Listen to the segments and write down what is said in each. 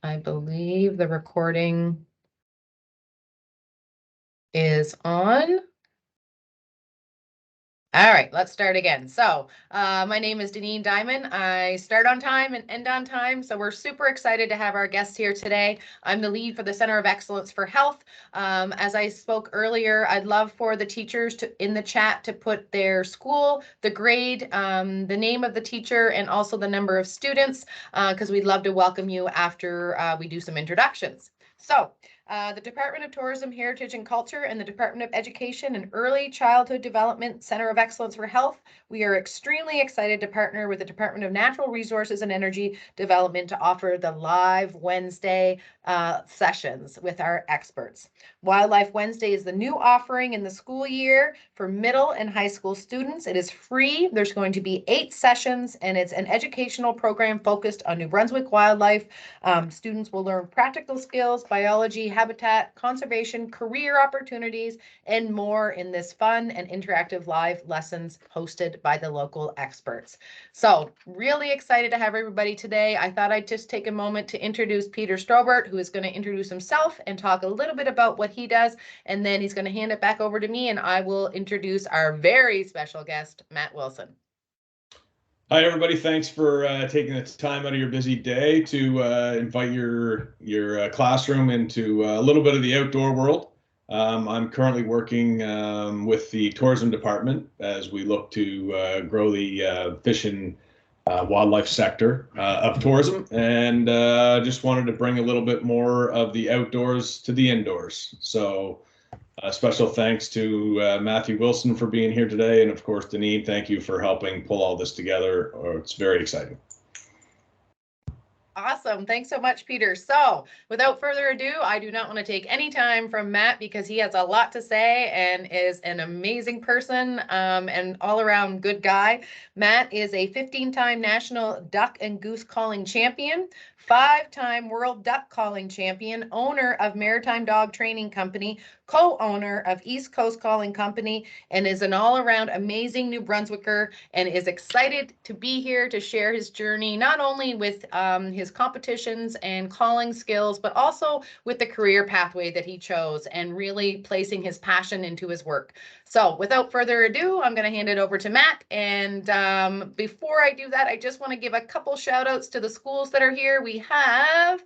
I believe the recording is on. All right, let's start again. So my name is Deneen Diamond. I start on time and end on time. So we're super excited to have our guests here today. I'm the lead for the Center of Excellence for Health. As I spoke earlier, I'd love for the teachers in the chat to put their school, the grade, the name of the teacher, and also the number of students, because we'd love to welcome you after we do some introductions. So the Department of Tourism, Heritage and Culture and the Department of Education and Early Childhood Development Center of Excellence for Health, we are extremely excited to partner with the Department of Natural Resources and Energy Development to offer the live Wednesday sessions with our experts. Wildlife Wednesday is the new offering in the school year for middle and high school students. It is free. There's going to be 8 sessions, and it's an educational program focused on New Brunswick wildlife. Students will learn practical skills, biology, habitat, conservation, career opportunities, and more in this fun and interactive live lessons hosted by the local experts. So really excited to have everybody today. I thought I'd just take a moment to introduce Peter Strobert, who is going to introduce himself and talk a little bit about what he does. And then he's going to hand it back over to me and I will introduce our very special guest, Matt Wilson. Hi, everybody. Thanks for taking the time out of your busy day to invite your classroom into a little bit of the outdoor world. I'm currently working with the tourism department as we look to grow the fish and wildlife sector of tourism, and just wanted to bring a little bit more of the outdoors to the indoors. So special thanks to Matthew Wilson for being here today. And of course, Deneen, thank you for helping pull all this together. It's very exciting. Awesome. Thanks so much, Peter. So without further ado, I do not want to take any time from Matt because he has a lot to say and is an amazing person and all around good guy. Matt is a 15-time national duck and goose calling champion, 5-time world duck calling champion, owner of Maritime Dog Training Company, co-owner of East Coast Calling Company, and is an all-around amazing New Brunswicker and is excited to be here to share his journey, not only with his competitions and calling skills, but also with the career pathway that he chose and really placing his passion into his work. So without further ado, I'm going to hand it over to Matt. And before I do that, I just want to give a couple shout outs to the schools that are here. We have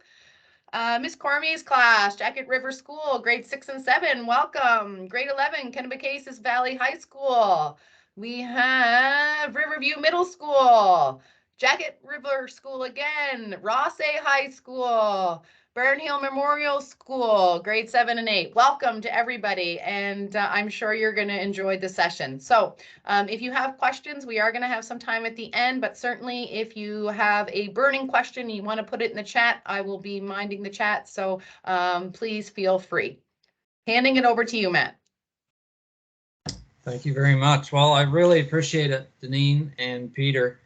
Miss Cormier's class, Jacket River School, grade 6 and 7, welcome. Grade 11, Kennebecasis Valley High School. We have Riverview Middle School, Jacket River School again, Ross A High School, Burnhill Memorial School, grade 7 and 8. Welcome to everybody, and I'm sure you're going to enjoy the session. So if you have questions, we are going to have some time at the end, but certainly if you have a burning question, you want to put it in the chat, I will be minding the chat, so please feel free. Handing it over to you, Matt. Thank you very much. Well, I really appreciate it, Deneen and Peter.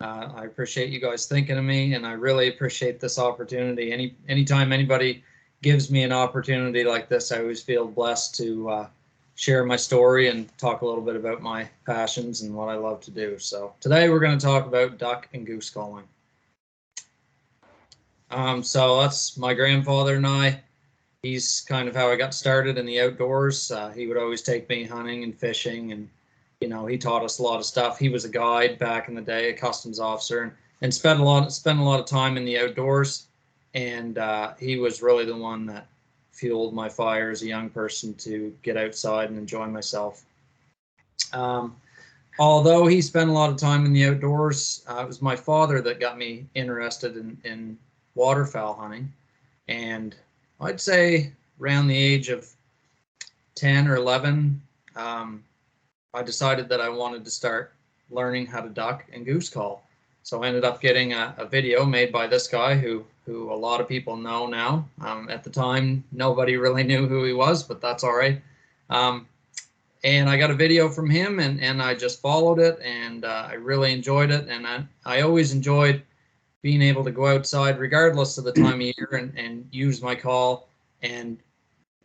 I appreciate you guys thinking of me, and I really appreciate this opportunity. Anytime anybody gives me an opportunity like this, I always feel blessed to share my story and talk a little bit about my passions and what I love to do. So today we're going to talk about duck and goose calling. So that's my grandfather and I. He's kind of how I got started in the outdoors. He would always take me hunting and fishing, and you know, he taught us a lot of stuff. He was a guide back in the day, a customs officer, and spent a lot of time in the outdoors. And he was really the one that fueled my fire as a young person to get outside and enjoy myself. Although he spent a lot of time in the outdoors, it was my father that got me interested in waterfowl hunting. And I'd say around the age of 10 or 11, I decided that I wanted to start learning how to duck and goose call. So I ended up getting a video made by this guy who a lot of people know now. At the time, nobody really knew who he was, but that's all right. And I got a video from him, and I just followed it, and I really enjoyed it. And I always enjoyed being able to go outside, regardless of the time of year, and use my call and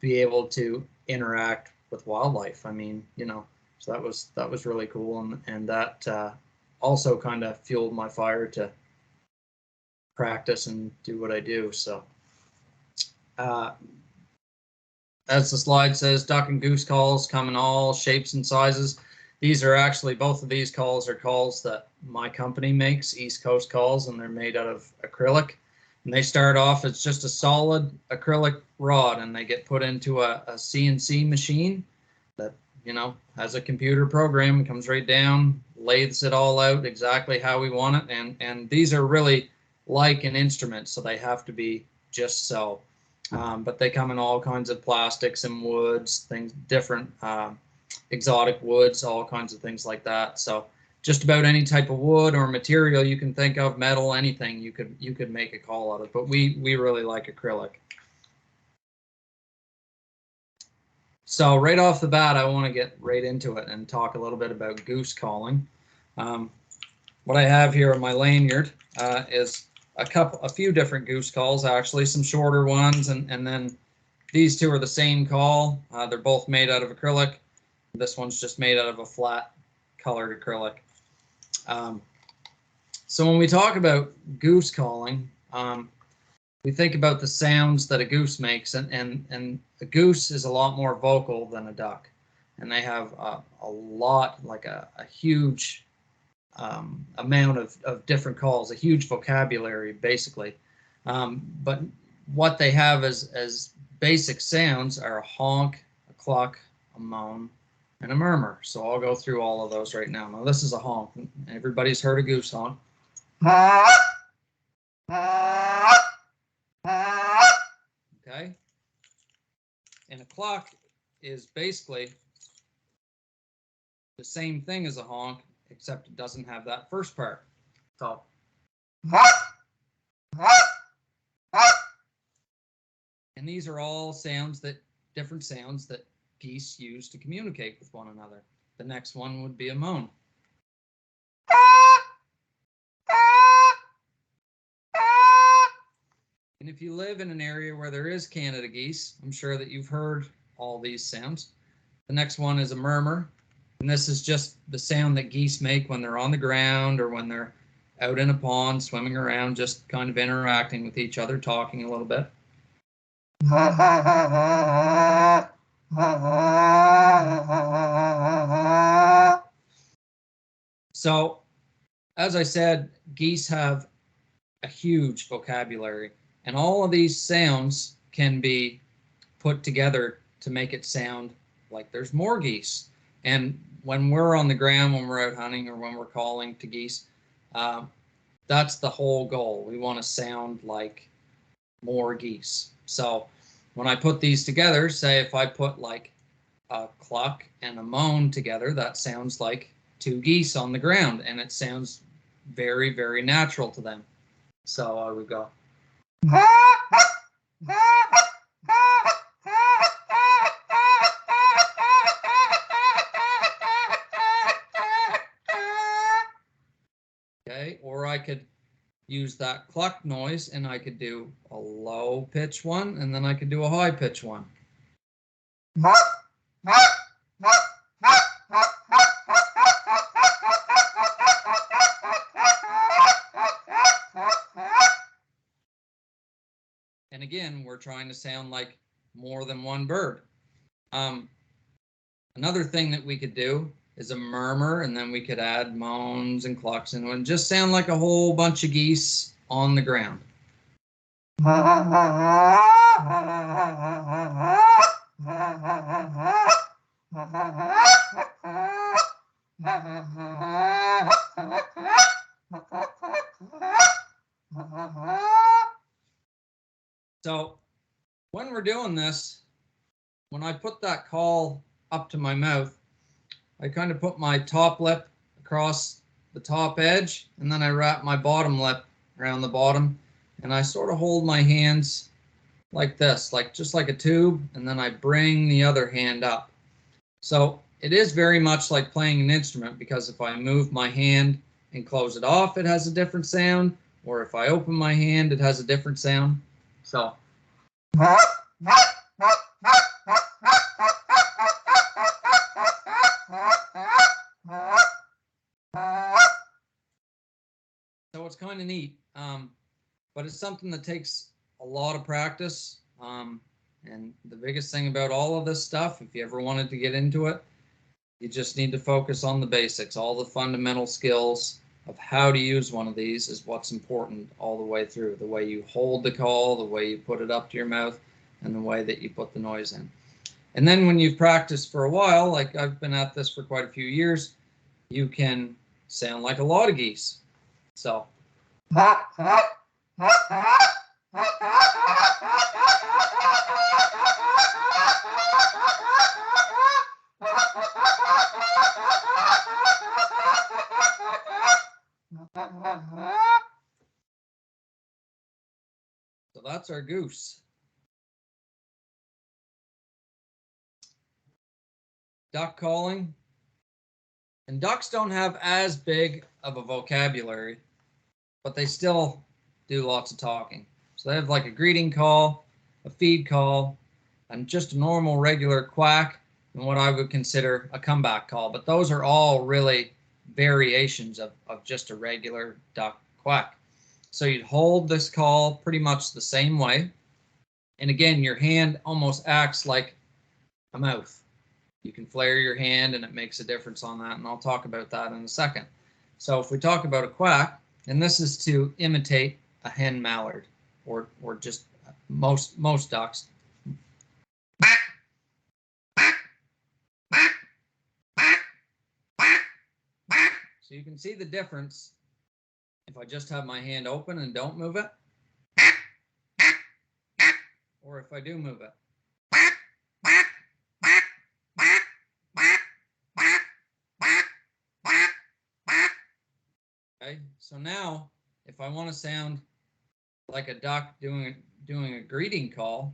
be able to interact with wildlife. I mean, you know, so that was really cool, and that also kind of fueled my fire to practice and do what I do. So as the slide says, duck and goose calls come in all shapes and sizes. These are actually, both of these calls are calls that my company makes, East Coast calls, and they're made out of acrylic. And they start off as just a solid acrylic rod, and they get put into a CNC machine that, you know, has a computer program, comes right down, lathes it all out exactly how we want it. And these are really like an instrument, so they have to be just so. But they come in all kinds of plastics and woods, things, different exotic woods, all kinds of things like that. So just about any type of wood or material you can think of, metal, anything, you could make a call out of. But we really like acrylic. So right off the bat, I want to get right into it and talk a little bit about goose calling. What I have here on my lanyard is a few different goose calls, actually, some shorter ones, and then these two are the same call. They're both made out of acrylic. This one's just made out of a flat colored acrylic. So when we talk about goose calling, we think about the sounds that a goose makes, and a goose is a lot more vocal than a duck, and they have a lot, like a huge amount of different calls, a huge vocabulary, basically. But what they have as basic sounds are a honk, a cluck, a moan, and a murmur. So I'll go through all of those right now. Now this is a honk. Everybody's heard a goose honk. Okay. And a cluck is basically the same thing as a honk, except it doesn't have that first part. So and these are all sounds different sounds that geese use to communicate with one another. The next one would be a moan. And if you live in an area where there is Canada geese, I'm sure that you've heard all these sounds. The next one is a murmur. And this is just the sound that geese make when they're on the ground or when they're out in a pond, swimming around, just kind of interacting with each other, talking a little bit. So, as I said, geese have a huge vocabulary, and all of these sounds can be put together to make it sound like there's more geese. And when we're on the ground, when we're out hunting, or when we're calling to geese, that's the whole goal. We want to sound like more geese. So when I put these together, say if I put like a cluck and a moan together, that sounds like two geese on the ground, and it sounds very, very natural to them. So I would go. Okay, or I could use that cluck noise and I could do a low pitch one, and then I could do a high pitch one. And again, we're trying to sound like more than one bird. Another thing that we could do is a murmur, and then we could add moans and clucks and just sound like a whole bunch of geese on the ground. So when we're doing this, when I put that call up to my mouth, I kind of put my top lip across the top edge, and then I wrap my bottom lip around the bottom, and I sort of hold my hands like this, like just like a tube, and then I bring the other hand up. So it is very much like playing an instrument, because if I move my hand and close it off, it has a different sound, or if I open my hand, it has a different sound. So so it's kind of neat. but it's something that takes a lot of practice. And the biggest thing about all of this stuff, if you ever wanted to get into it, you just need to focus on the basics. All the fundamental skills of how to use one of these is what's important all the way through. The way you hold the call, the way you put it up to your mouth, and the way that you put the noise in. And then when you've practiced for a while, like I've been at this for quite a few years, you can sound like a lot of geese. So. So that's our goose. Duck calling. And ducks don't have as big of a vocabulary, but they still do lots of talking. So they have like a greeting call, a feed call, and just a normal regular quack, and what I would consider a comeback call. But those are all really variations of just a regular duck quack. So you'd hold this call pretty much the same way. And again, your hand almost acts like a mouth. You can flare your hand and it makes a difference on that. And I'll talk about that in a second. So if we talk about a quack, and this is to imitate a hen mallard or just most ducks. So you can see the difference if I just have my hand open and don't move it, or if I do move it. Okay, so now if I want to sound like a duck doing a greeting call,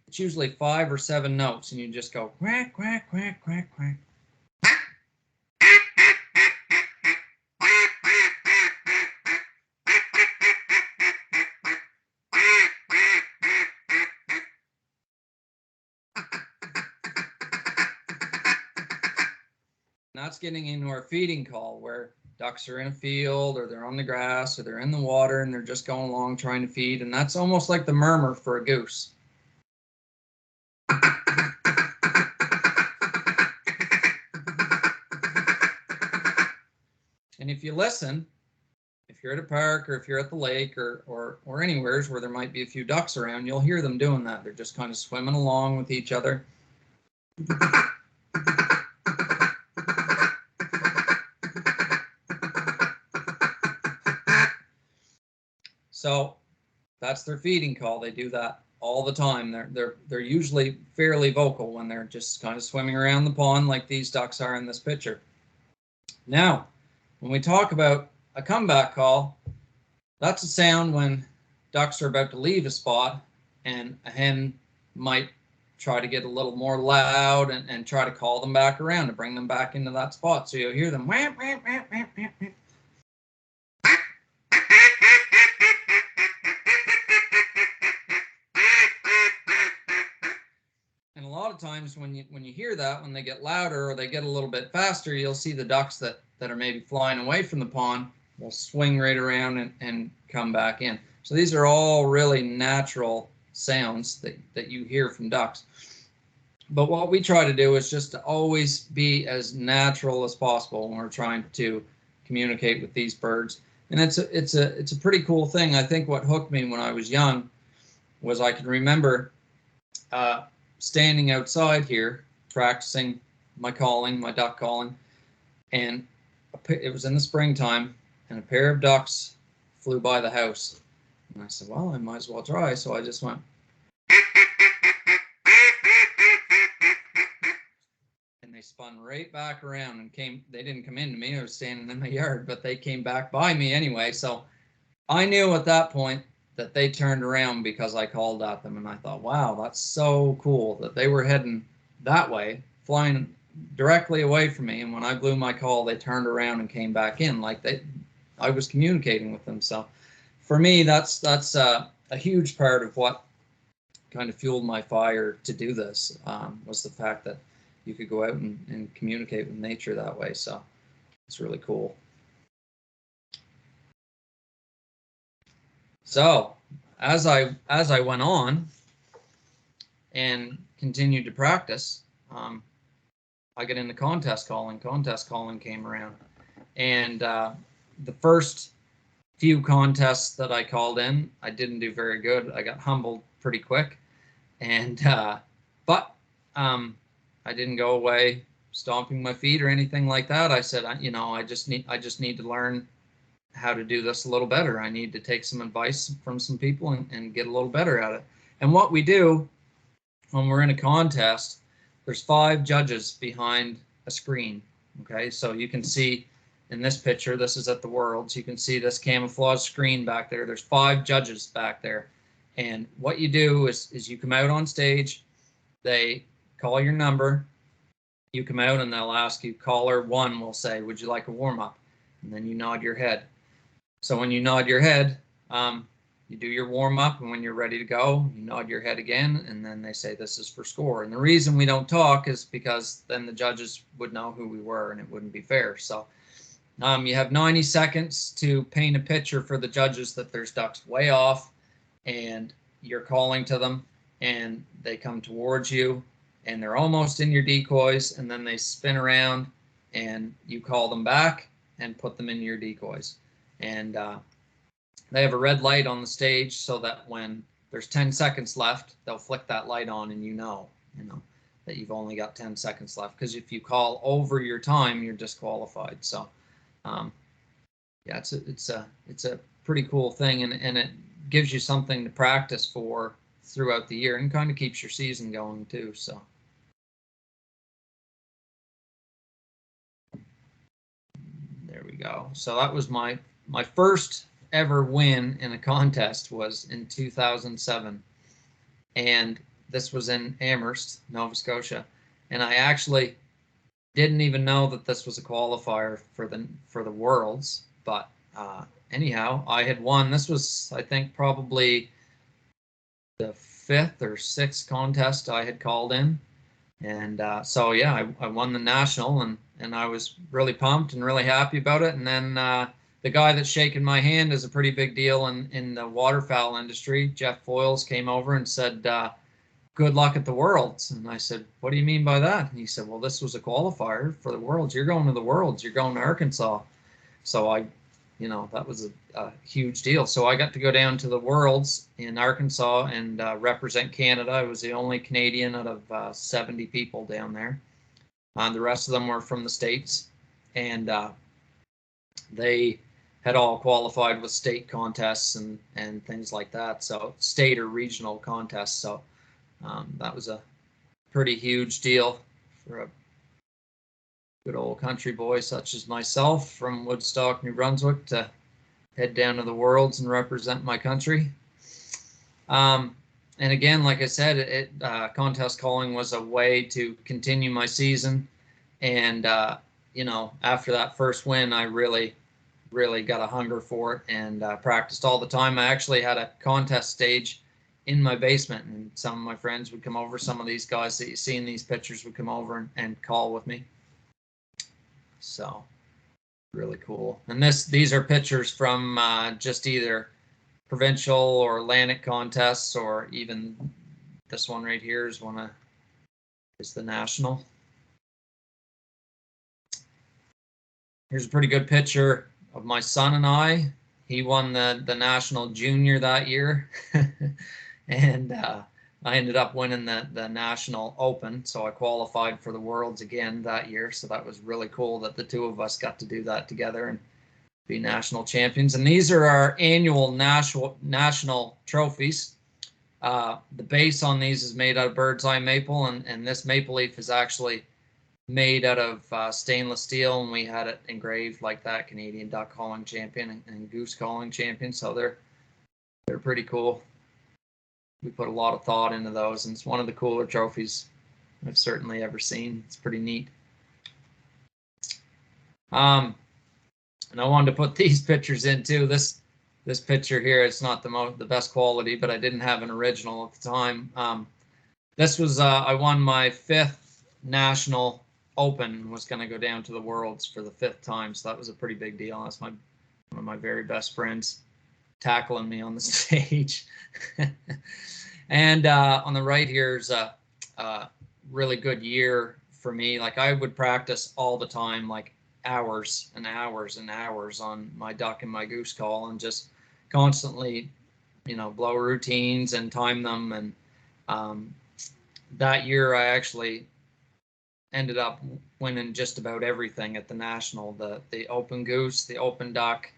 it's usually 5 or 7 notes, and you just go quack, quack, quack, quack, quack. That's getting into our feeding call, where ducks are in a field or they're on the grass or they're in the water and they're just going along trying to feed. And that's almost like the murmur for a goose. And if you listen, if you're at a park or if you're at the lake or anywhere where there might be a few ducks around, you'll hear them doing that. They're just kind of swimming along with each other. So that's their feeding call. They do that all the time. They're usually fairly vocal when they're just kind of swimming around the pond like these ducks are in this picture. Now, when we talk about a comeback call, that's a sound when ducks are about to leave a spot and a hen might try to get a little more loud and try to call them back around to bring them back into that spot. So you'll hear them wham, wham, wham, wham, wham, wham. And a lot of times when you hear that, when they get louder or they get a little bit faster, you'll see the ducks that are maybe flying away from the pond will swing right around and come back in. So these are all really natural sounds that you hear from ducks. But what we try to do is just to always be as natural as possible when we're trying to communicate with these birds. And it's a pretty cool thing. I think what hooked me when I was young was I can remember standing outside here practicing my calling, my duck calling, and it was in the springtime, and a pair of ducks flew by the house. And I said, well, I might as well try. So I just went. And they spun right back around and came. They didn't come into me. I was standing in my yard, but they came back by me anyway. So I knew at that point that they turned around because I called at them. And I thought, wow, that's so cool that they were heading that way, flying directly away from me. And when I blew my call, they turned around and came back in like I was communicating with them. So for me, that's a huge part of what kind of fueled my fire to do this, was the fact that you could go out and communicate with nature that way. So it's really cool. So as I went on and continued to practice, I got into contest calling. Contest calling came around, and the first few contests that I called in, I didn't do very good. I got humbled pretty quick, and but I didn't go away stomping my feet or anything like that. I said, I just need to learn how to do this a little better. I need to take some advice from some people and get a little better at it. And what we do when we're in a contest, there's 5 judges behind a screen. Okay, so you can see in this picture, this is at the Worlds, you can see this camouflage screen back there. There's 5 judges back there. And what you do is you come out on stage, they call your number, you come out and they'll ask you, caller 1 will say, would you like a warm-up? And then you nod your head. So when you nod your head, you do your warm-up, and when you're ready to go, you nod your head again, and then they say this is for score. And the reason we don't talk is because then the judges would know who we were, and it wouldn't be fair. So you have 90 seconds to paint a picture for the judges that there's ducks way off, and you're calling to them, and they come towards you, and they're almost in your decoys, and then they spin around, and you call them back and put them in your decoys. And they have a red light on the stage so that when there's 10 seconds left, they'll flick that light on, and you know that you've only got 10 seconds left, because if you call over your time, you're disqualified. So yeah, it's a pretty cool thing, and it gives you something to practice for throughout the year, and kind of keeps your season going too. So there we go. So that was my first ever win in a contest was in 2007, and this was in Amherst, Nova Scotia, and I actually didn't even know that this was a qualifier for the Worlds, but anyhow, I had won. This was, I think, probably the 5th or 6th contest I had called in, and so yeah, I won the national, and I was really pumped and really happy about it. And then the guy that's shaking my hand is a pretty big deal in the waterfowl industry. Jeff Foyles came over and said, good luck at the Worlds. And I said, what do you mean by that? And he said, well, this was a qualifier for the Worlds. You're going to the Worlds. You're going to Arkansas. So that was a huge deal. So I got to go down to the Worlds in Arkansas and represent Canada. I was the only Canadian out of 70 people down there. The rest of them were from the States. And they had all qualified with state contests and things like that. So state or regional contests. So that was a pretty huge deal for a good old country boy such as myself from Woodstock, New Brunswick, to head down to the Worlds and represent my country. And again, like I said, contest calling was a way to continue my season. And, after that first win, I really got a hunger for it and practiced all the time. I actually had a contest stage in my basement, and some of my friends would come over. Some of these guys that you see in these pictures would come over and call with me. So really cool. And these are pictures from just either provincial or Atlantic contests, or even this one right here is the national. Here's a pretty good picture of my son and I. He won the national junior that year. And I ended up winning the national open, so I qualified for the Worlds again that year. So that was really cool that the two of us got to do that together and be national champions. And these are our annual national trophies. The base on these is made out of bird's eye maple, and this maple leaf is actually made out of stainless steel, and we had it engraved like that: Canadian duck calling champion and goose calling champion. So they're pretty cool. We put a lot of thought into those, and it's one of the cooler trophies I've certainly ever seen. It's pretty neat. And I wanted to put these pictures in too. This picture here, it's not the best quality, but I didn't have an original at the time. This was I won my 5th national open, was going to go down to the Worlds for the 5th time, so that was a pretty big deal. That's one of my very best friends. tackling me on the stage. And on the right here's a really good year for me. Like I would practice all the time, like hours and hours and hours on my duck and my goose call, and just constantly, blow routines and time them. And that year I actually ended up winning just about everything at the national, the open goose, the open duck.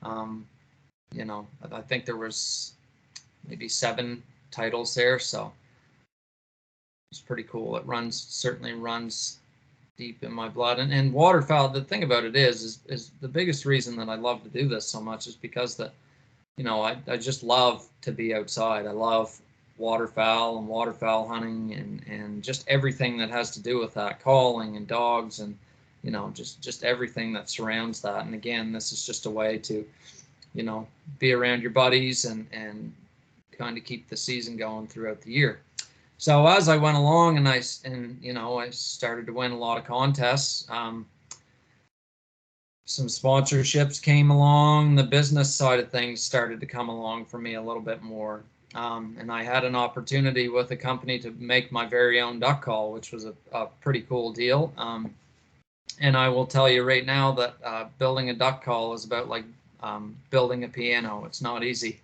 I think there was maybe 7 titles there, so it's pretty cool. It certainly runs deep in my blood. And waterfowl, the thing about it is the biggest reason that I love to do this so much is because that, I just love to be outside. I love waterfowl and waterfowl hunting and just everything that has to do with that, calling and dogs and, just everything that surrounds that. And again, this is just a way to, be around your buddies and kind of keep the season going throughout the year. So as I went along and I started to win a lot of contests, some sponsorships came along. The business side of things started to come along for me a little bit more. And I had an opportunity with a company to make my very own duck call, which was a pretty cool deal. And I will tell you right now that building a duck call is about like building a piano. It's not easy.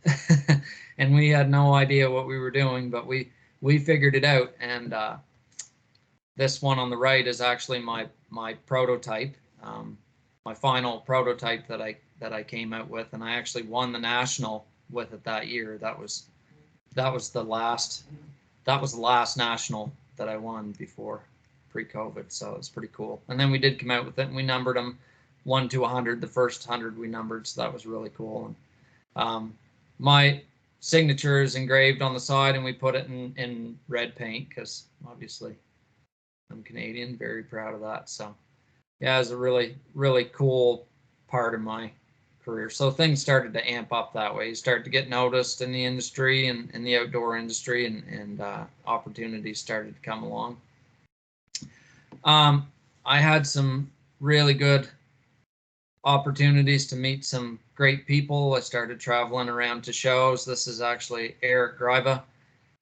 And we had no idea what we were doing, but we figured it out. And this one on the right is actually my prototype, my final prototype that I came out with, and I actually won the national with it that year. That was the last national that I won before pre-COVID, so it's pretty cool. And then we did come out with it, and we numbered them 1 to 100. The first 100 we numbered, so that was really cool. And my signature is engraved on the side, and we put it in red paint because obviously I'm Canadian. Very proud of that. So yeah, it was a really, really cool part of my career. So things started to amp up that way. You start to get noticed in the industry and in the outdoor industry, and opportunities started to come along. I had some really good opportunities to meet some great people. I started traveling around to shows. This is actually Eric Greiva.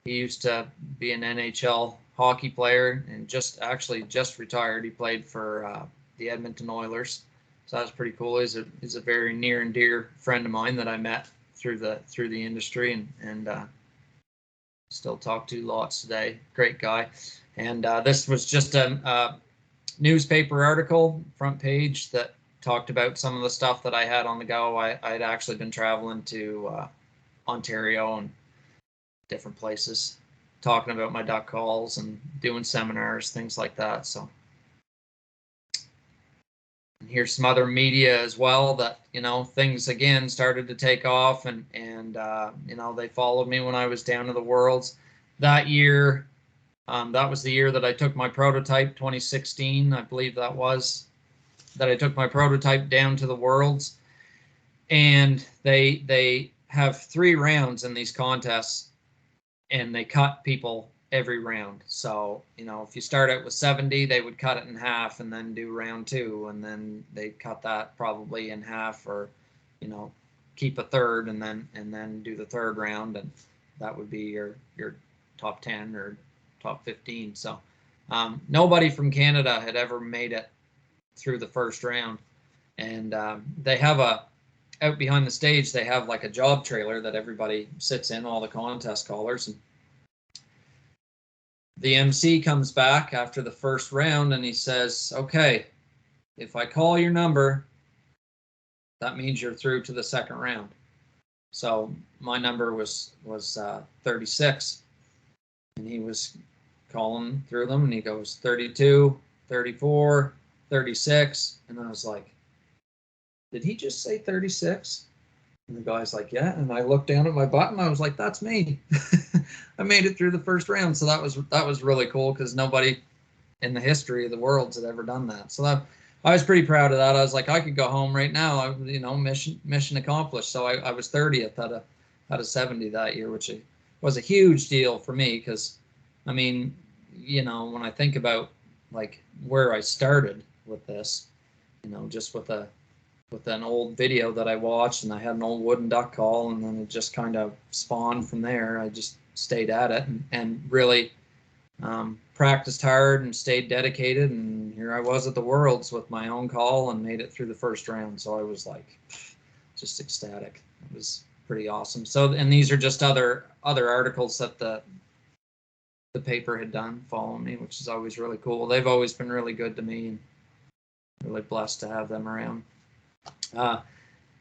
He used to be an NHL hockey player and just retired. He played for the Edmonton Oilers. So that was pretty cool. He's a very near and dear friend of mine that I met through the industry and still talk to lots today. Great guy. And this was just a newspaper article, front page, that talked about some of the stuff that I had on the go. I'd actually been traveling to Ontario and different places, talking about my duck calls and doing seminars, things like that. So and here's some other media as well that, things again started to take off, and they followed me when I was down to the Worlds that year. That was the year that I took my prototype, 2016, I believe that I took my prototype down to the Worlds. And they have 3 rounds in these contests, and they cut people every round. So, if you start out with 70, they would cut it in half and then do round 2, and then they'd cut that probably in half, or, keep a third and then do the third round, and that would be your top 10 or top 15. So nobody from Canada had ever made it through the first round. And they have out behind the stage, they have like a job trailer that everybody sits in, all the contest callers. And the MC comes back after the first round and he says, okay, if I call your number, that means you're through to the second round. So my number was 36, and he was calling through them, and he goes 32, 34, 36, and I was like, did he just say 36? And the guy's like, yeah. And I looked down at my button. I was like, that's me. I made it through the first round. So that was really cool, because nobody in the history of the Worlds had ever done that. So I was pretty proud of that. I was like, I could go home right now. Mission accomplished. So I was 30th out of 70 that year, which was a huge deal for me, because when I think about like where I started with this, just with a with an old video that I watched, and I had an old wooden duck call, and then it just kind of spawned from there. I just stayed at it and really practiced hard and stayed dedicated, and here I was at the Worlds with my own call and made it through the first round. So I was like just ecstatic. It was pretty awesome. So, and these are just other articles that the paper had done following me, which is always really cool. They've always been really good to me, and really blessed to have them around.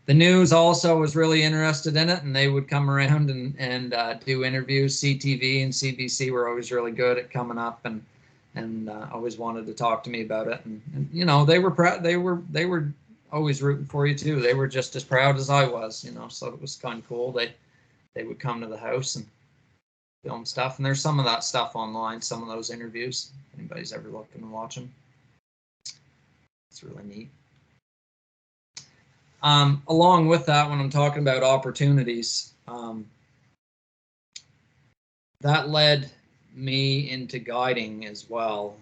The news also was really interested in it, and they would come around and do interviews. CTV and CBC were always really good at coming up and always wanted to talk to me about it. And you know, they were proud. They were always rooting for you too. They were just as proud as I was, you know. So it was kind of cool. They would come to the house and film stuff, and there's some of that stuff online. Some of those interviews. If anybody's ever looked and watch them, it's really neat. Along with that, when I'm talking about opportunities, that led me into guiding as well.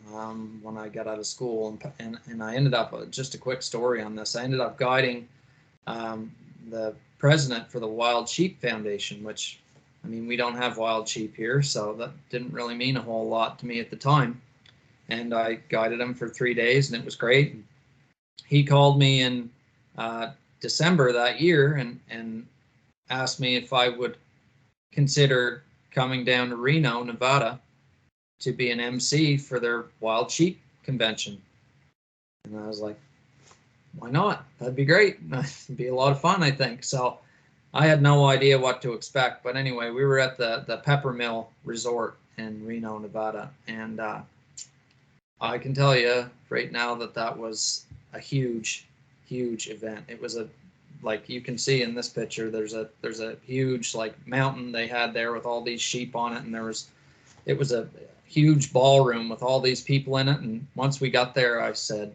When I got out of school, and I ended up, just a quick story on this, I ended up guiding the president for the Wild Sheep Foundation, which, I mean, we don't have wild sheep here, so that didn't really mean a whole lot to me at the time. And I guided him for 3 days, and it was great. He called me in December that year and asked me if I would consider coming down to Reno, Nevada, to be an MC for their wild sheep convention. And I was like, why not? That'd be great. It'd be a lot of fun, I think. So I had no idea what to expect. But anyway, we were at the Pepper Mill Resort in Reno, Nevada. And I can tell you right now that was a huge event. It was like you can see in this picture, there's a huge like mountain they had there with all these sheep on it, and it was a huge ballroom with all these people in it. And once we got there, I said,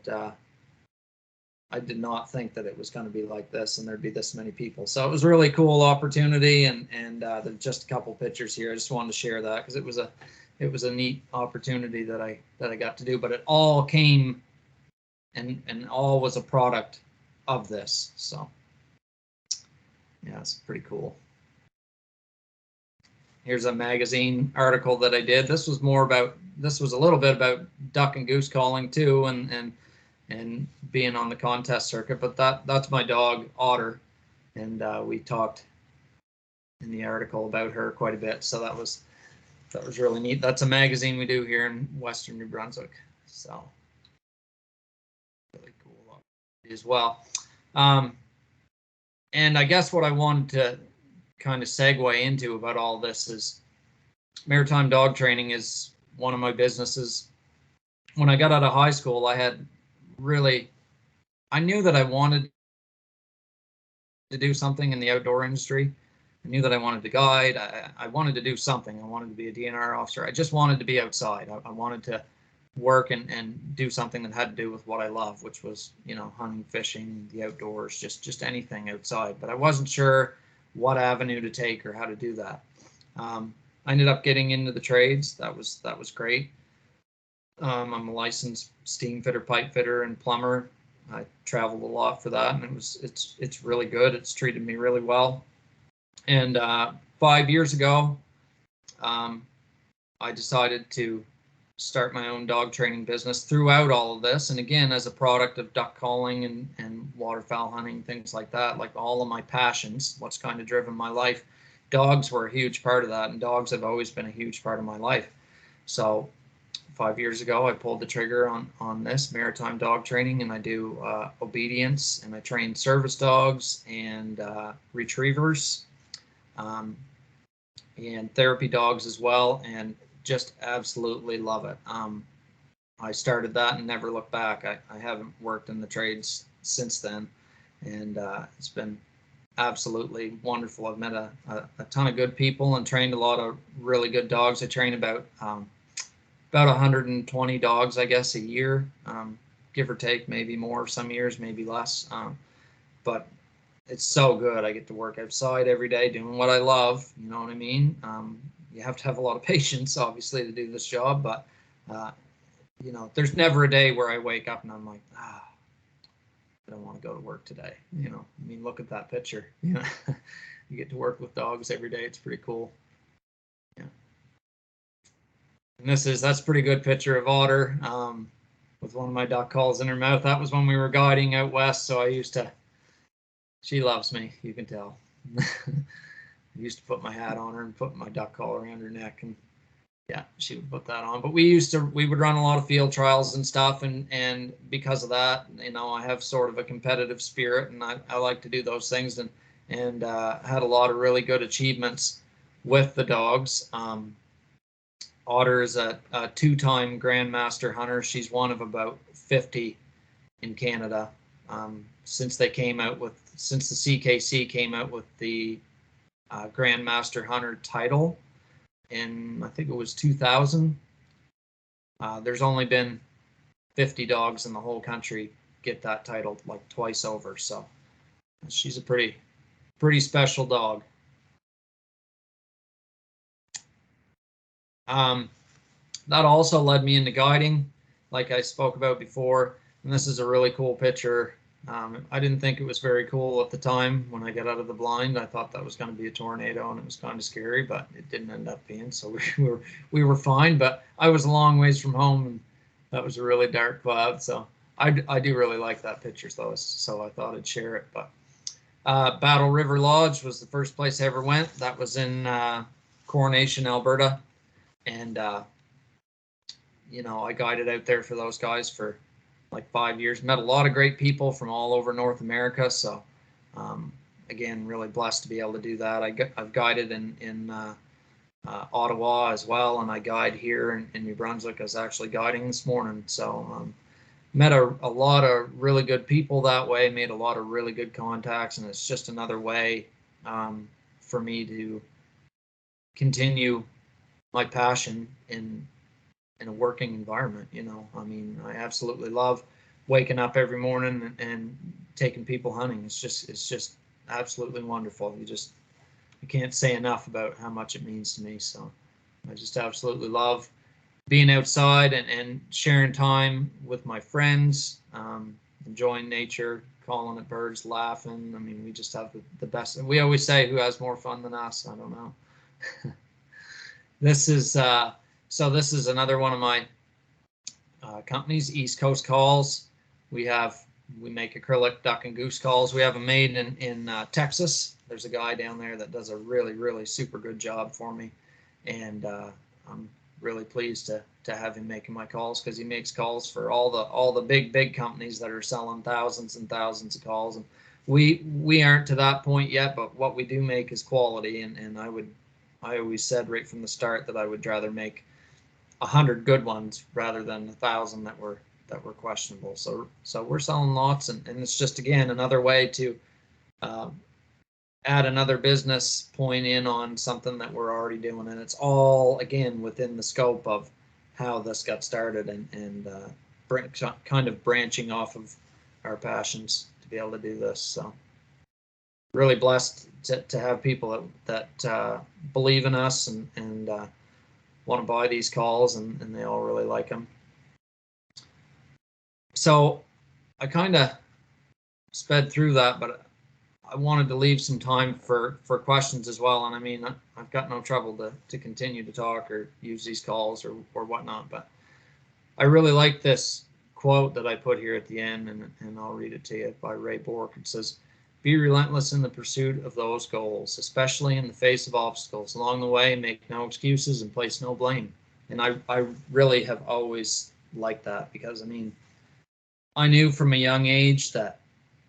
I did not think that it was going to be like this and there'd be this many people. So it was a really cool opportunity, and there's just a couple pictures here. I just wanted to share that because it was a neat opportunity that I got to do, but it all came and all was a product of this. So yeah, it's pretty cool. Here's a magazine article that I did. This was a little bit about duck and goose calling too, and being on the contest circuit, but that's my dog Otter, and we talked in the article about her quite a bit. So that was really neat. That's a magazine we do here in Western New Brunswick. So really cool as well. And I guess what I wanted to kind of segue into about all this is maritime dog training is one of my businesses. When I got out of high school, I knew that I wanted to do something in the outdoor industry. I knew that I wanted to guide. I wanted to do something. I wanted to be a DNR officer. I just wanted to be outside. I wanted to work and do something that had to do with what I love, which was, you know, hunting, fishing, the outdoors, just anything outside. But I wasn't sure what avenue to take or how to do that. I ended up getting into the trades. That was great. I'm a licensed steam fitter, pipe fitter, and plumber. I traveled a lot for that, and it's really good. It's treated me really well. And 5 years ago, I decided to start my own dog training business throughout all of this. And again, as a product of duck calling and waterfowl hunting, things like that, like all of my passions, what's kind of driven my life, dogs were a huge part of that. And dogs have always been a huge part of my life. So 5 years ago, I pulled the trigger on this maritime dog training, and I do obedience, and I train service dogs and retrievers, and therapy dogs as well, and just absolutely love it. I started that and never looked back. I haven't worked in the trades since then, and it's been absolutely wonderful. I've met a ton of good people and trained a lot of really good dogs. I train about 120 dogs, I guess, a year, give or take, maybe more some years, maybe less. But it's so good. I get to work outside every day doing what I love. You know what I mean? You have to have a lot of patience, obviously, to do this job. But, you know, there's never a day where I wake up and I'm like, I don't want to go to work today. You know, I mean, look at that picture. You know, you get to work with dogs every day. It's pretty cool. Yeah. And that's a pretty good picture of Otter with one of my duck calls in her mouth. That was when we were guiding out west. So she loves me, you can tell. I used to put my hat on her and put my duck call around her neck, and yeah, she would put that on. But we would run a lot of field trials and stuff, and because of that, you know, I have sort of a competitive spirit, and I like to do those things, and had a lot of really good achievements with the dogs. Otter is a two-time Grandmaster hunter. She's one of about 50 in Canada since the CKC came out with the Grandmaster Hunter title in, I think it was 2000. There's only been 50 dogs in the whole country get that title like twice over. So she's a pretty special dog. That also led me into guiding, like I spoke about before. And this is a really cool picture. I didn't think it was very cool at the time when I got out of the blind. I thought that was going to be a tornado, and it was kind of scary, but it didn't end up being. So we were fine. But I was a long ways from home, and that was a really dark cloud. So I do really like that picture, though. So I thought I'd share it. But Battle River Lodge was the first place I ever went. That was in Coronation, Alberta, and you know, I guided out there for those guys for like 5 years. Met a lot of great people from all over North America. So again, really blessed to be able to do that. I've guided in Ottawa as well, and I guide here in New Brunswick. I was actually guiding this morning. So met a lot of really good people that way, made a lot of really good contacts, and it's just another way for me to continue my passion in a working environment. You know, I mean, I absolutely love waking up every morning and taking people hunting. It's just absolutely wonderful. You can't say enough about how much it means to me. So I just absolutely love being outside and sharing time with my friends, enjoying nature, calling at birds, laughing. I mean, we just have the best. We always say, who has more fun than us? I don't know. This is another one of my companies, East Coast Calls. We make acrylic duck and goose calls. We have them made in Texas. There's a guy down there that does a really super good job for me, and I'm really pleased to have him making my calls, because he makes calls for all the big companies that are selling thousands and thousands of calls. And we aren't to that point yet, but what we do make is quality, and I always said right from the start that I would rather make 100 good ones rather than 1,000 that were questionable. So we're selling lots, and it's just, again, another way to add another business point in on something that we're already doing, and it's all, again, within the scope of how this got started, and kind of branching off of our passions to be able to do this. So really blessed to have people that believe in us and want to buy these calls, and they all really like them. So I kind of sped through that, but I wanted to leave some time for questions as well. And I mean, I've got no trouble to continue to talk or use these calls or whatnot, but I really like this quote that I put here at the end, and I'll read it to you, by Ray Bork. It says, "Be relentless in the pursuit of those goals, especially in the face of obstacles. Along the way, make no excuses and place no blame." And I really have always liked that, because, I mean, I knew from a young age that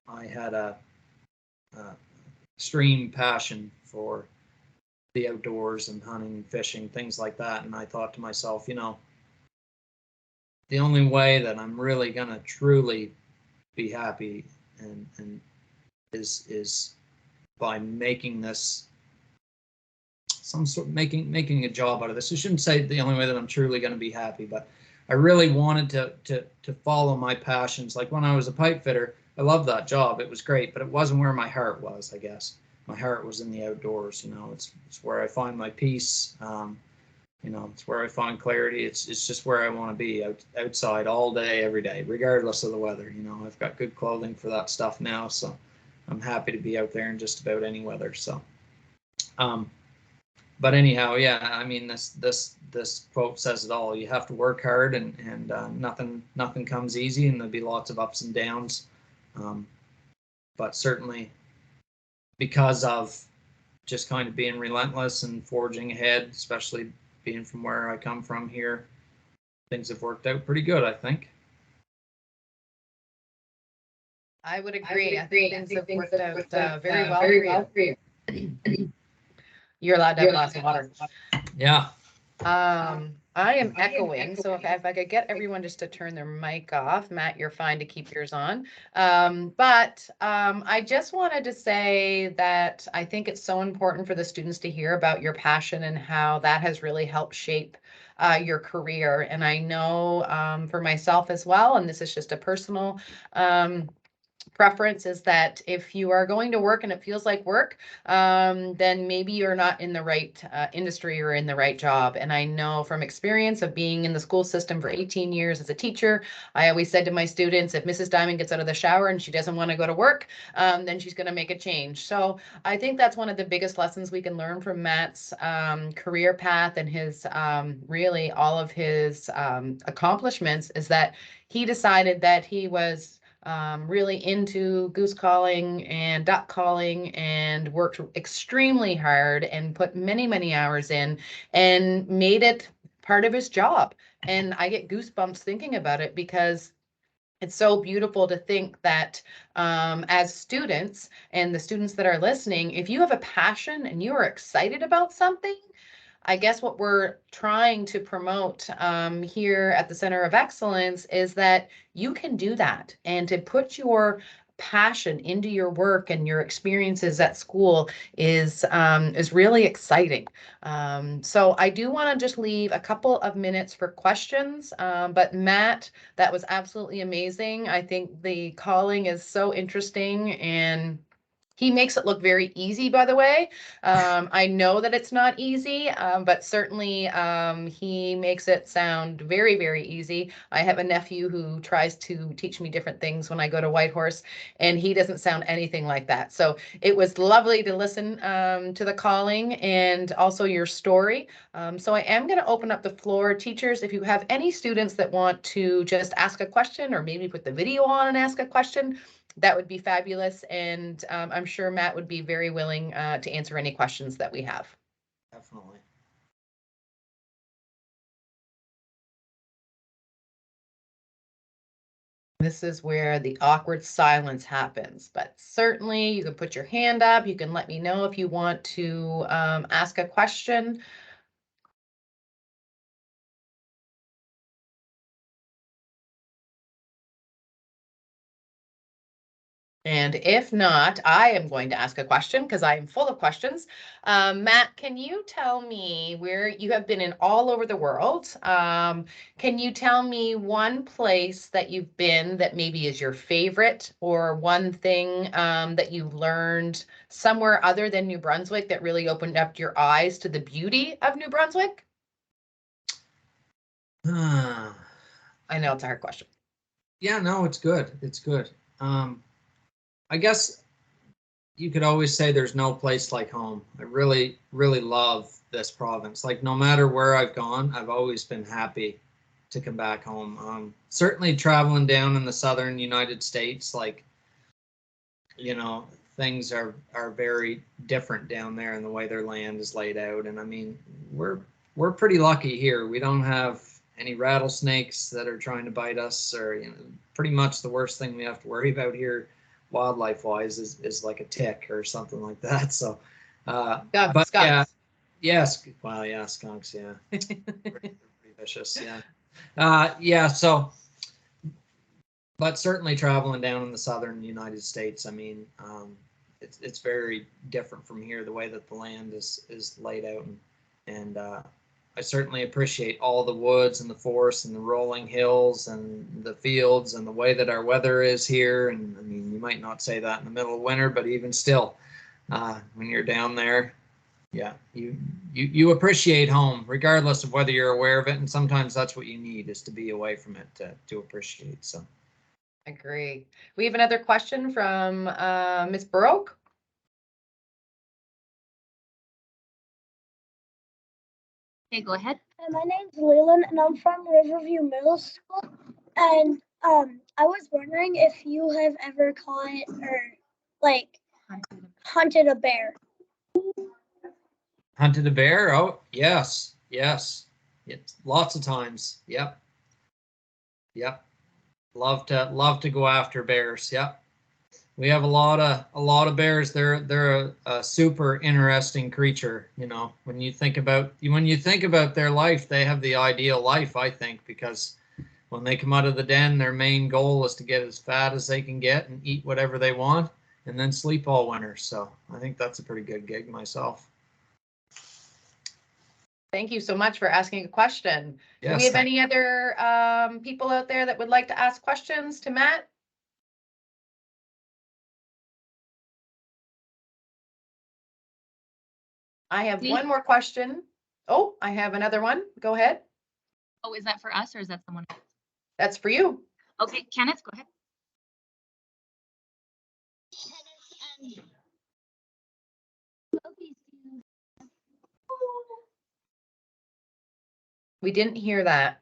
I had a extreme passion for the outdoors and hunting, fishing, things like that. And I thought to myself, you know, the only way that I'm really going to truly be happy and is by making this some sort of making a job out of this. I shouldn't say the only way that I'm truly going to be happy, but I really wanted to follow my passions. Like when I was a pipe fitter, I loved that job. It was great, but it wasn't where my heart was, I guess. My heart was in the outdoors. You know, it's where I find my peace. You know, it's where I find clarity. It's just where I want to be, outside all day, every day, regardless of the weather. You know, I've got good clothing for that stuff now, so I'm happy to be out there in just about any weather. So, but anyhow, yeah, I mean, this quote says it all. You have to work hard, and nothing comes easy, and there'll be lots of ups and downs. But certainly, because of just kind of being relentless and forging ahead, especially being from where I come from here, things have worked out pretty good, I think. I would agree. I think things have worked out very well for you. You're allowed to have a glass of water. Yeah. I am echoing, so if I could get everyone just to turn their mic off. Matt, you're fine to keep yours on. I just wanted to say that I think it's so important for the students to hear about your passion and how that has really helped shape your career. And I know for myself as well, and this is just a personal preference, is that if you are going to work and it feels like work, then maybe you're not in the right industry or in the right job. And I know from experience of being in the school system for 18 years as a teacher, I always said to my students, if Mrs. Diamond gets out of the shower and she doesn't want to go to work, then she's going to make a change. So I think that's one of the biggest lessons we can learn from Matt's career path and his really all of his accomplishments, is that he decided that he was really into goose calling and duck calling, and worked extremely hard and put many, many hours in and made it part of his job. And I get goosebumps thinking about it, because it's so beautiful to think that as students and the students that are listening, if you have a passion and you are excited about something, I guess what we're trying to promote here at the Center of Excellence is that you can do that, and to put your passion into your work and your experiences at school is really exciting. So I do want to just leave a couple of minutes for questions. But Matt, that was absolutely amazing. I think the calling is so interesting, and he makes it look very easy, by the way. I know that it's not easy, but certainly he makes it sound very, very easy. I have a nephew who tries to teach me different things when I go to Whitehorse, and he doesn't sound anything like that. So it was lovely to listen to the calling and also your story. So I am going to open up the floor. Teachers, if you have any students that want to just ask a question, or maybe put the video on and ask a question, that would be fabulous. And I'm sure Matt would be very willing to answer any questions that we have. Definitely. This is where the awkward silence happens, but certainly you can put your hand up. You can let me know if you want to ask a question. And if not, I am going to ask a question, because I am full of questions. Matt, can you tell me, where you have been in all over the world? Can you tell me one place that you've been that maybe is your favorite, or one thing that you've learned somewhere other than New Brunswick that really opened up your eyes to the beauty of New Brunswick? I know it's a hard question. Yeah, no, it's good. It's good. I guess you could always say there's no place like home. I really, really love this province. Like, no matter where I've gone, I've always been happy to come back home. Certainly traveling down in the southern United States, like, you know, things are very different down there in the way their land is laid out. And I mean, we're pretty lucky here. We don't have any rattlesnakes that are trying to bite us, or, you know, pretty much the worst thing we have to worry about here wildlife wise is like a tick or something like that. So but Skunks. yeah, yes, well, yeah, skunks, yeah. pretty vicious, yeah. Yeah, so, but certainly traveling down in the southern United States, I mean, it's very different from here, the way that the land is laid out, and I certainly appreciate all the woods and the forests and the rolling hills and the fields and the way that our weather is here. And I mean, you might not say that in the middle of winter, but even still, when you're down there, Yeah, you appreciate home regardless of whether you're aware of it, and sometimes that's what you need, is to be away from it to appreciate. So Agree. We have another question from Ms. Baroque. Okay, go ahead. My name's Leland, and I'm from Riverview Middle School. And I was wondering if you have ever caught or like hunted a bear. hunted a bear? Oh, yes, lots of times. Yep. Love to go after bears. Yep. We have a lot of bears. They're a super interesting creature. You know, when you think about their life, they have the ideal life, I think, because when they come out of the den, their main goal is to get as fat as they can get and eat whatever they want, and then sleep all winter. So I think that's a pretty good gig myself. Thank you so much for asking a question. Yes. Do we have any other people out there that would like to ask questions to Matt? I have one more question. Oh, I have another one. Go ahead. Oh, is that for us or is that someone else? That's for you. Okay, Kenneth, go ahead. We didn't hear that.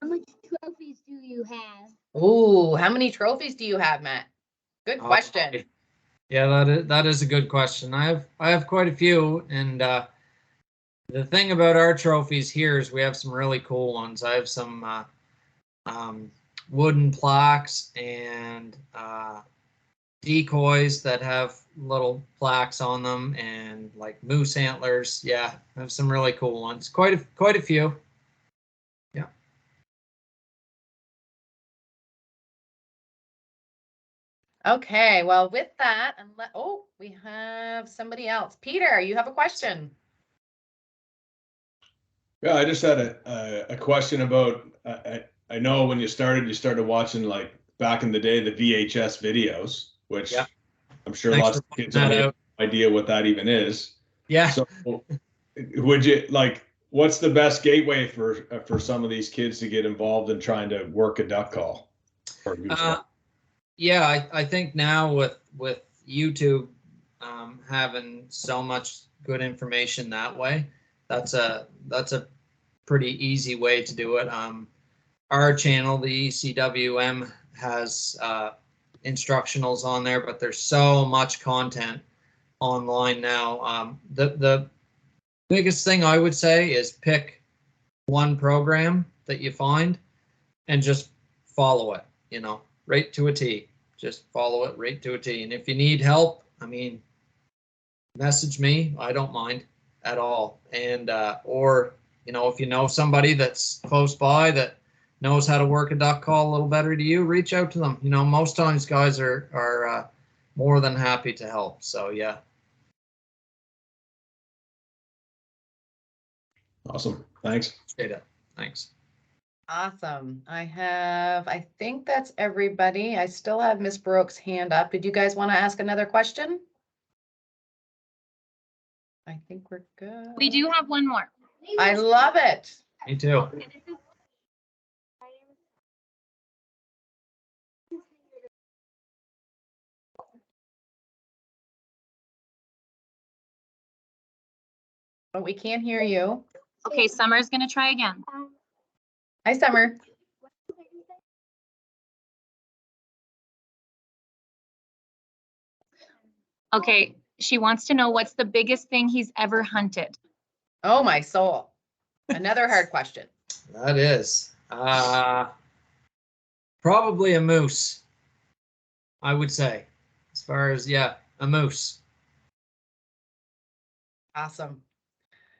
How much trophies do you have? Ooh, how many trophies do you have, Matt? Good question. Yeah, that is a good question. I have quite a few, and the thing about our trophies here is we have some really cool ones. I have some wooden plaques and decoys that have little plaques on them, and like moose antlers. Yeah, I have some really cool ones. Quite a few. Yeah. Okay, well, with that, we have somebody else. Peter, you have a question. Yeah, I just had a question about, I know when you started watching, like back in the day, the VHS videos, which Yeah. I'm sure Thanks lots for of kids pointing don't that have out. idea what that even is. Yeah. So would you what's the best gateway for some of these kids to get involved in trying to work a duck call? Or goose call? Yeah, I think now with YouTube having so much good information that way, that's a pretty easy way to do it. Our channel, the ECWM, has instructionals on there, but there's so much content online now. The biggest thing I would say is pick one program that you find and just follow it, you know, right to a T. Just follow it right to a T. And if you need help, I mean, message me. I don't mind at all. And or, you know, if you know somebody that's close by that knows how to work a duck call a little better to you, reach out to them. You know, most times guys are more than happy to help. So yeah. Awesome. Thanks. Straight up. Thanks. Awesome. I think that's everybody. I still have Miss Brooks' hand up. Did you guys want to ask another question? I think we're good. We do have one more. I love it. Me too. But we can't hear you. Okay, Summer's gonna try again. Hi, Summer. Okay, she wants to know what's the biggest thing he's ever hunted. Oh, my soul. Another hard question. That is probably a moose, I would say. As far as, yeah, a moose. Awesome.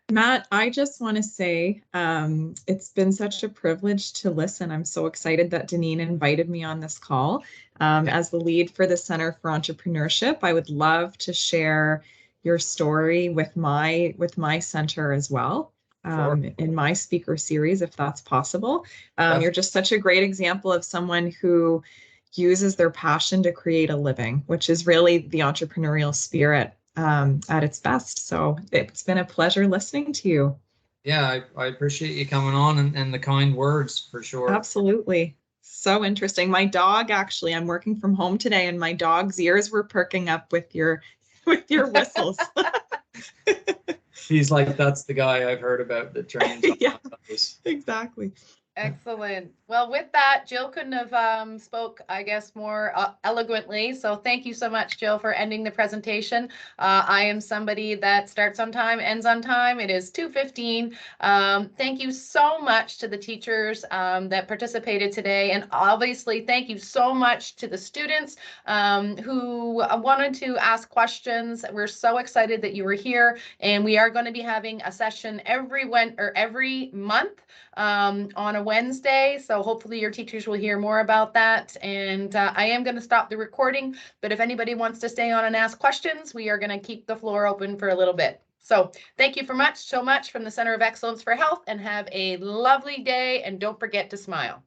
Matt, I just want to say it's been such a privilege to listen. I'm so excited that Deneen invited me on this call. As the lead for the Center for Entrepreneurship, I would love to share your story with my center as well. In my speaker series, if that's possible. You're just such a great example of someone who uses their passion to create a living, which is really the entrepreneurial spirit at its best. So it's been a pleasure listening to you. Yeah, I appreciate you coming on and the kind words for sure. Absolutely. So interesting. My dog, actually, I'm working from home today, and my dog's ears were perking up with your whistles. He's like, that's the guy I've heard about that trains. Yeah, exactly. Excellent. Well, with that, Jill couldn't have spoke, I guess, more eloquently. So thank you so much, Jill, for ending the presentation. I am somebody that starts on time, ends on time. It is 2:15. Thank you so much to the teachers that participated today. And obviously, thank you so much to the students who wanted to ask questions. We're so excited that you were here. And we are going to be having a session every month on a Wednesday. So hopefully your teachers will hear more about that. And I am going to stop the recording, but if anybody wants to stay on and ask questions, we are going to keep the floor open for a little bit. So thank you so much from the Center of Excellence for Health, and have a lovely day. And don't forget to smile.